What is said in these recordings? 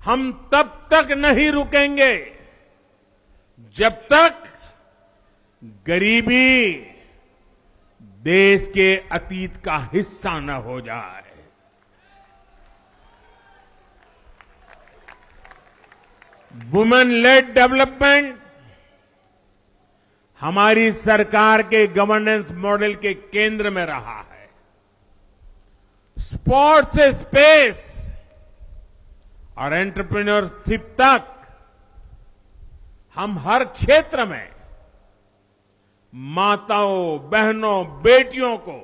हम तब तक नहीं रुकेंगे जब तक गरीबी देश के अतीत का हिस्सा न हो जाए। वुमेन लेड डेवलपमेंट हमारी सरकार के गवर्नेंस मॉडल के केंद्र में रहा है। स्पोर्ट्स से स्पेस और एंटरप्रेन्योरशिप तक हम हर क्षेत्र में माताओं, बहनों, बेटियों को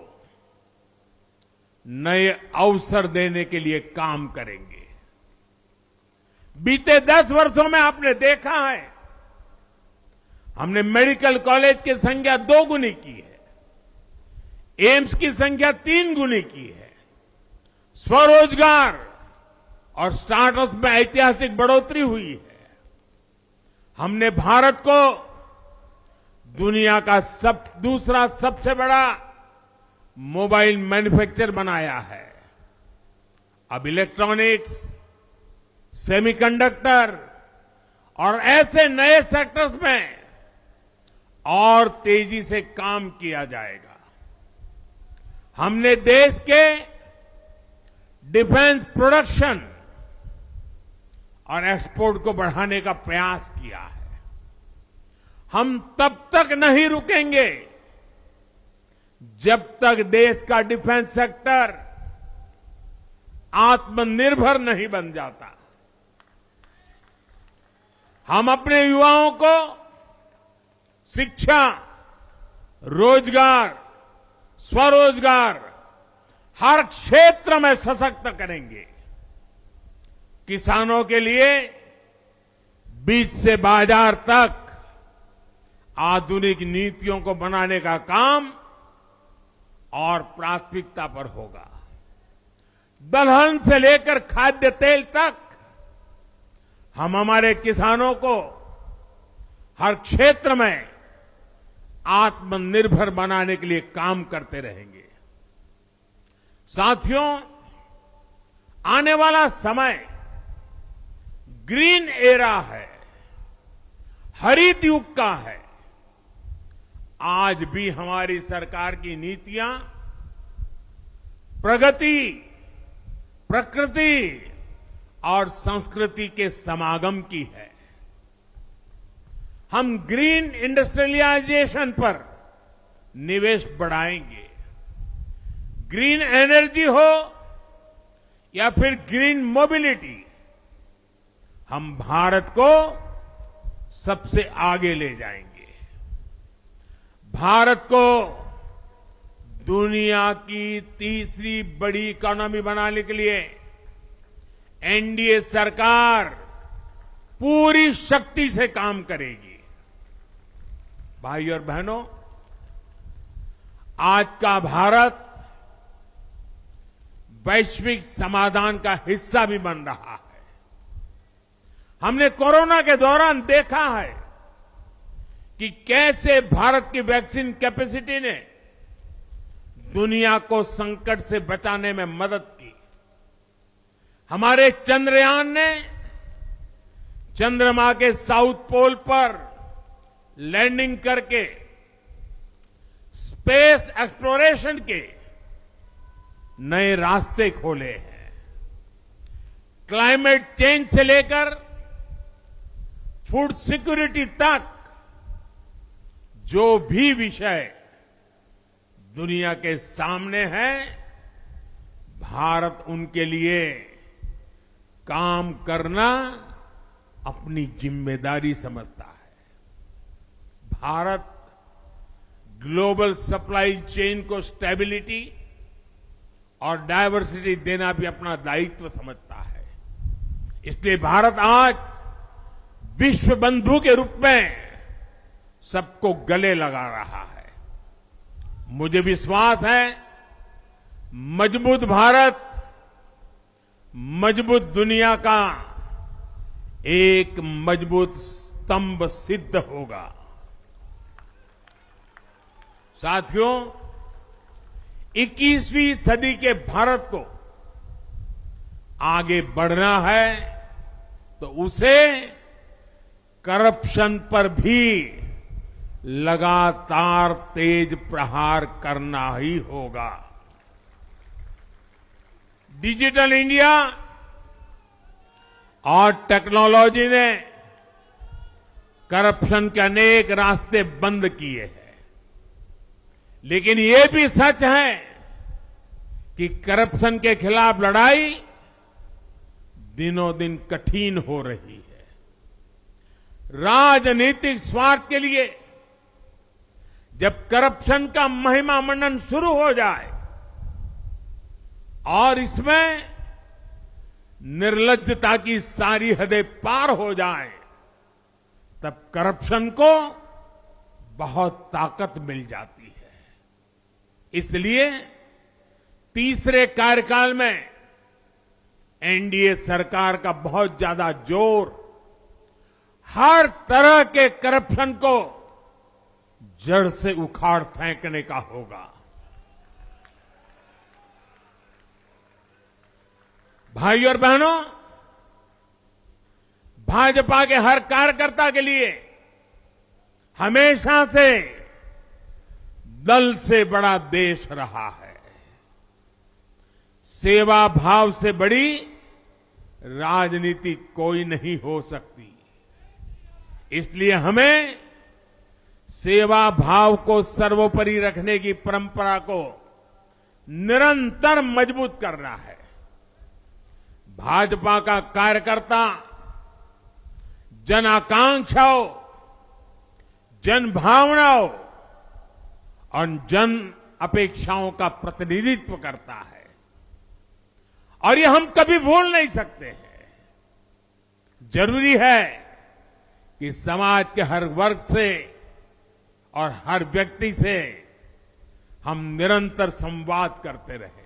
नए अवसर देने के लिए काम करेंगे। बीते 10 वर्षों में आपने देखा है, हमने मेडिकल कॉलेज की संख्या 2 गुनी की है, एम्स की संख्या 3 गुनी की है, स्वरोजगार और स्टार्टअप में ऐतिहासिक बढ़ोतरी हुई है। हमने भारत को दुनिया का दूसरा सबसे बड़ा मोबाइल मैन्युफैक्चर बनाया है। अब इलेक्ट्रॉनिक्स, सेमीकंडक्टर और ऐसे नए सेक्टर्स में और तेजी से काम किया जाएगा। हमने देश के डिफेंस प्रोडक्शन और एक्सपोर्ट को बढ़ाने का प्रयास किया है। हम तब तक नहीं रुकेंगे जब तक देश का डिफेंस सेक्टर आत्मनिर्भर नहीं बन जाता। हम अपने युवाओं को शिक्षा, रोजगार, स्वरोजगार हर क्षेत्र में सशक्त करेंगे। किसानों के लिए बीज से बाजार तक आधुनिक नीतियों को बनाने का काम और प्राथमिकता पर होगा। दलहन से लेकर खाद्य तेल तक हम हमारे किसानों को हर क्षेत्र में आत्मनिर्भर बनाने के लिए काम करते रहेंगे। साथियों, आने वाला समय ग्रीन एरा है, हरित युग का है। आज भी हमारी सरकार की नीतियां प्रगति, प्रकृति और संस्कृति के समागम की है। हम ग्रीन इंडस्ट्रियलाइजेशन पर निवेश बढ़ाएंगे। ग्रीन एनर्जी हो या फिर ग्रीन मोबिलिटी, हम भारत को सबसे आगे ले जाएंगे। भारत को दुनिया की तीसरी बड़ी इकोनॉमी बनाने के लिए एनडीए सरकार पूरी शक्ति से काम करेगी। भाइयों और बहनों, आज का भारत वैश्विक समाधान का हिस्सा भी बन रहा है। हमने कोरोना के दौरान देखा है कि कैसे भारत की वैक्सीन कैपेसिटी ने दुनिया को संकट से बचाने में मदद की। हमारे चंद्रयान ने चंद्रमा के साउथ पोल पर लैंडिंग करके स्पेस एक्सप्लोरेशन के नए रास्ते खोले हैं। क्लाइमेट चेंज से लेकर फूड सिक्योरिटी तक जो भी विषय दुनिया के सामने है, भारत उनके लिए काम करना अपनी जिम्मेदारी समझता है। भारत ग्लोबल सप्लाई चेन को स्टेबिलिटी और डायवर्सिटी देना भी अपना दायित्व समझता है। इसलिए भारत आज विश्व बंधु के रूप में सबको गले लगा रहा है। मुझे विश्वास है, मजबूत भारत मजबूत दुनिया का एक मजबूत स्तंभ सिद्ध होगा। साथियों, 21वीं सदी के भारत को आगे बढ़ना है तो उसे करप्शन पर भी लगातार तेज प्रहार करना ही होगा। डिजिटल इंडिया और टेक्नोलॉजी ने करप्शन के अनेक रास्ते बंद किए हैं, लेकिन ये भी सच है कि करप्शन के खिलाफ लड़ाई दिनों दिन कठिन हो रही है। राजनीतिक स्वार्थ के लिए जब करप्शन का महिमा मंडन शुरू हो जाए और इसमें निर्लज्जता की सारी हदें पार हो जाए, तब करप्शन को बहुत ताकत मिल जाती है। इसलिए तीसरे कार्यकाल में एनडीए सरकार का बहुत ज्यादा जोर हर तरह के करप्शन को जड़ से उखाड़ फेंकने का होगा। भाइयों और बहनों, भाजपा के हर कार्यकर्ता के लिए हमेशा से दल से बड़ा देश रहा है। सेवा भाव से बड़ी राजनीति कोई नहीं हो सकती। इसलिए हमें सेवा भाव को सर्वोपरि रखने की परंपरा को निरंतर मजबूत करना है। भाजपा का कार्यकर्ता जन आकांक्षाओं, जन भावनाओं और जन अपेक्षाओं का प्रतिनिधित्व करता है, और ये हम कभी भूल नहीं सकते हैं। जरूरी है कि समाज के हर वर्ग से और हर व्यक्ति से हम निरंतर संवाद करते रहे।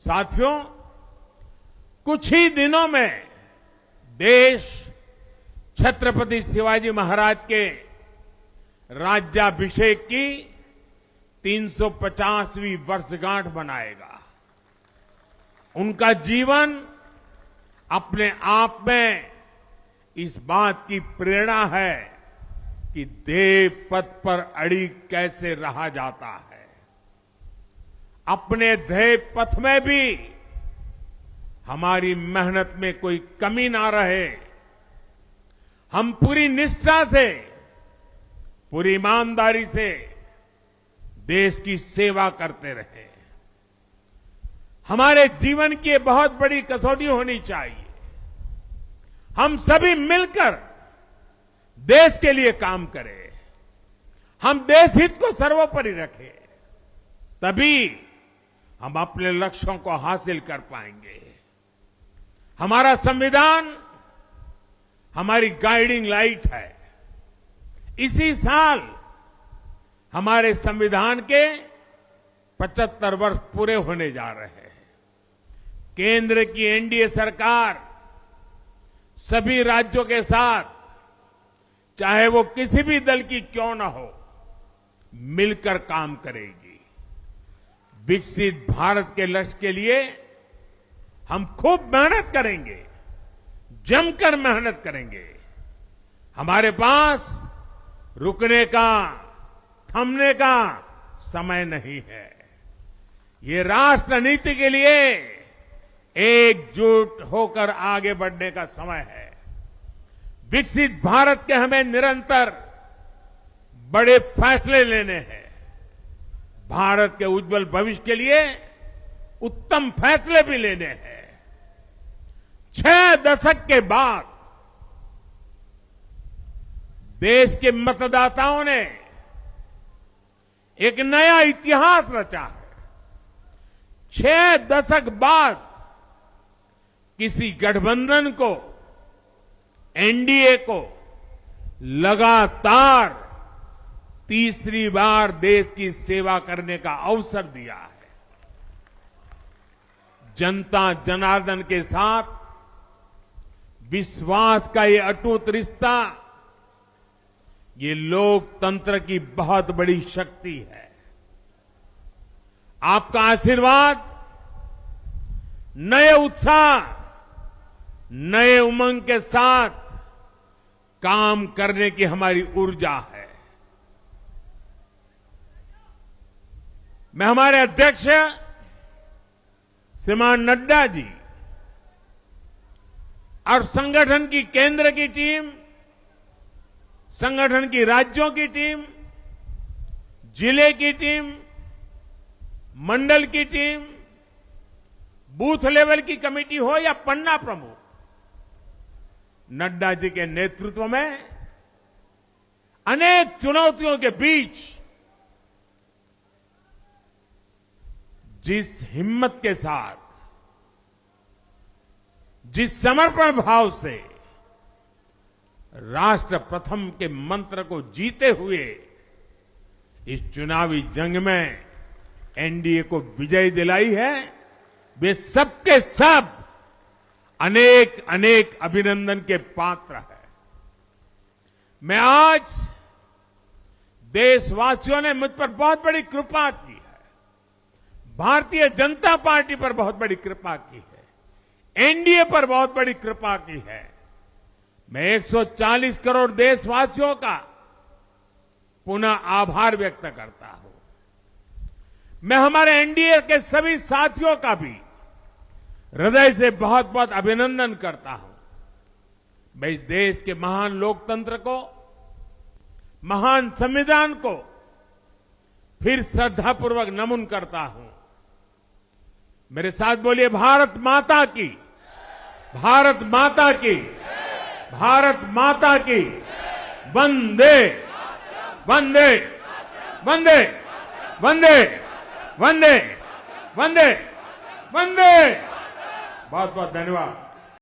साथियों, कुछ ही दिनों में देश छत्रपति शिवाजी महाराज के राज्याभिषेक की 350वीं वर्षगांठ मनाएगा। उनका जीवन अपने आप में इस बात की प्रेरणा है कि देव पथ पर अड़ी कैसे रहा जाता है। अपने ध्येय पथ में भी हमारी मेहनत में कोई कमी ना रहे। हम पूरी निष्ठा से, पूरी ईमानदारी से देश की सेवा करते रहे। हमारे जीवन की बहुत बड़ी कसौटी होनी चाहिए। हम सभी मिलकर देश के लिए काम करें, हम देश हित को सर्वोपरि रखें, तभी हम अपने लक्ष्यों को हासिल कर पाएंगे। हमारा संविधान हमारी गाइडिंग लाइट है। इसी साल हमारे संविधान के 75 वर्ष पूरे होने जा रहे हैं। केंद्र की एनडीए सरकार सभी राज्यों के साथ, चाहे वो किसी भी दल की क्यों ना हो, मिलकर काम करेगी। विकसित भारत के लक्ष्य के लिए हम खूब मेहनत करेंगे, जमकर मेहनत करेंगे। हमारे पास रुकने का, थमने का समय नहीं है। ये राष्ट्र नीति के लिए एकजुट होकर आगे बढ़ने का समय है। विकसित भारत के हमें निरंतर बड़े फैसले लेने हैं। भारत के उज्जवल भविष्य के लिए उत्तम फैसले भी लेने हैं। 6 दशक के बाद देश के मतदाताओं ने एक नया इतिहास रचा है। 6 दशक बाद किसी गठबंधन को, एनडीए को लगातार तीसरी बार देश की सेवा करने का अवसर दिया है। जनता जनार्दन के साथ विश्वास का ये अटूट रिश्ता, ये लोकतंत्र की बहुत बड़ी शक्ति है। आपका आशीर्वाद नए उत्साह, नए उमंग के साथ काम करने की हमारी ऊर्जा है। मैं हमारे अध्यक्ष श्रीमान नड्डा जी और संगठन की केंद्र की टीम, संगठन की राज्यों की टीम, जिले की टीम, मंडल की टीम, बूथ लेवल की कमेटी हो या पन्ना प्रमुख, नड्डा जी के नेतृत्व में अनेक चुनौतियों के बीच जिस हिम्मत के साथ, जिस समर्पण भाव से राष्ट्र प्रथम के मंत्र को जीते हुए इस चुनावी जंग में एनडीए को विजय दिलाई है, वे सबके सब अनेक अनेक अभिनंदन के पात्र हैं। मैं आज देशवासियों ने मुझ पर बहुत बड़ी कृपा की है, भारतीय जनता पार्टी पर बहुत बड़ी कृपा की है, एनडीए पर बहुत बड़ी कृपा की है। मैं 140 करोड़ देशवासियों का पुनः आभार व्यक्त करता हूं। मैं हमारे एनडीए के सभी साथियों का भी हृदय से बहुत बहुत अभिनंदन करता हूं। मैं इस देश के महान लोकतंत्र को, महान संविधान को फिर श्रद्धापूर्वक नमन करता हूं। मेरे साथ बोलिए, भारत माता की, भारत माता की, भारत माता की, वंदे वंदे वंदे वंदे वंदे वंदे वंदे। बहुत बहुत धन्यवाद।